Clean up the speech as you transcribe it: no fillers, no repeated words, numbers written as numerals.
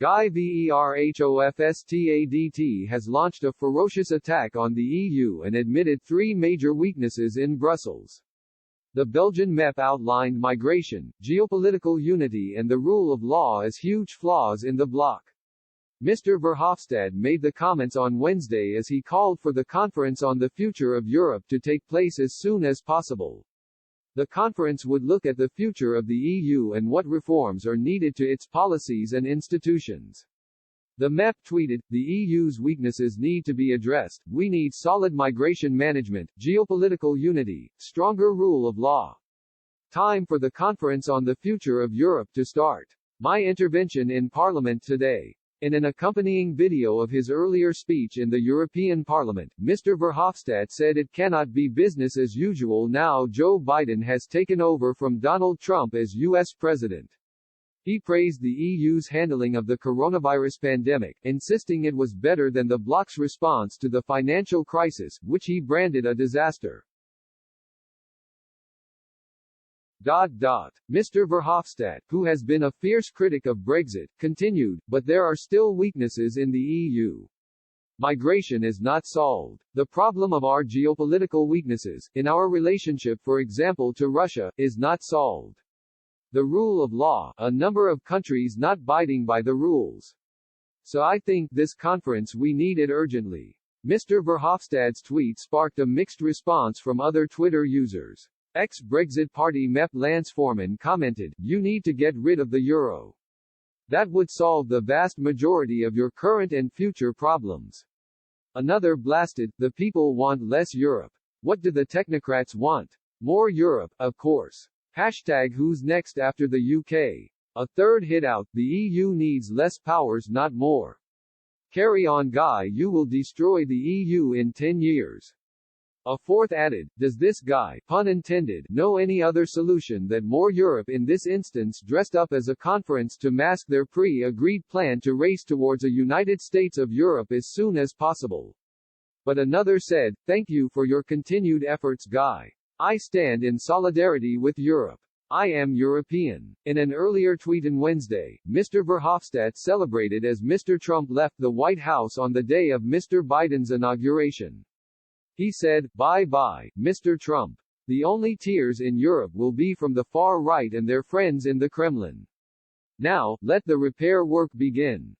Guy Verhofstadt has launched a ferocious attack on the EU and admitted three major weaknesses in Brussels. The Belgian MEP outlined migration, geopolitical unity and the rule of law as huge flaws in the bloc. Mr. Verhofstadt made the comments on Wednesday as he called for the conference on the future of Europe to take place as soon as possible. The conference would look at the future of the EU and what reforms are needed to its policies and institutions. The MEP tweeted, "The EU's weaknesses need to be addressed. We need solid migration management, geopolitical unity, stronger rule of law. Time for the conference on the future of Europe to start. My intervention in Parliament today." In an accompanying video of his earlier speech in the European Parliament, Mr. Verhofstadt said it cannot be business as usual now Joe Biden has taken over from Donald Trump as U.S. President. He praised the EU's handling of the coronavirus pandemic, insisting it was better than the bloc's response to the financial crisis, which he branded a disaster. Mr. Verhofstadt, who has been a fierce critic of Brexit, continued, "But there are still weaknesses in the EU. Migration is not solved. The problem of our geopolitical weaknesses, in our relationship for example to Russia, is not solved. The rule of law, a number of countries not abiding by the rules. So I think this conference we need it urgently." Mr. Verhofstadt's tweet sparked a mixed response from other Twitter users. Ex-Brexit Party MEP Lance Foreman commented, "You need to get rid of the euro. That would solve the vast majority of your current and future problems." Another blasted, "The people want less Europe. What do the technocrats want? More Europe, of course. #Who's next after the UK?" A third hit out, "The EU needs less powers not more. Carry on Guy, you will destroy the EU in 10 years. A fourth added, "Does this guy, pun intended, know any other solution than more Europe, in this instance dressed up as a conference to mask their pre-agreed plan to race towards a United States of Europe as soon as possible?" But another said, "Thank you for your continued efforts Guy. I stand in solidarity with Europe. I am European." In an earlier tweet on Wednesday, Mr. Verhofstadt celebrated as Mr. Trump left the White House on the day of Mr. Biden's inauguration. He said, "Bye-bye, Mr. Trump. The only tears in Europe will be from the far right and their friends in the Kremlin. Now, let the repair work begin."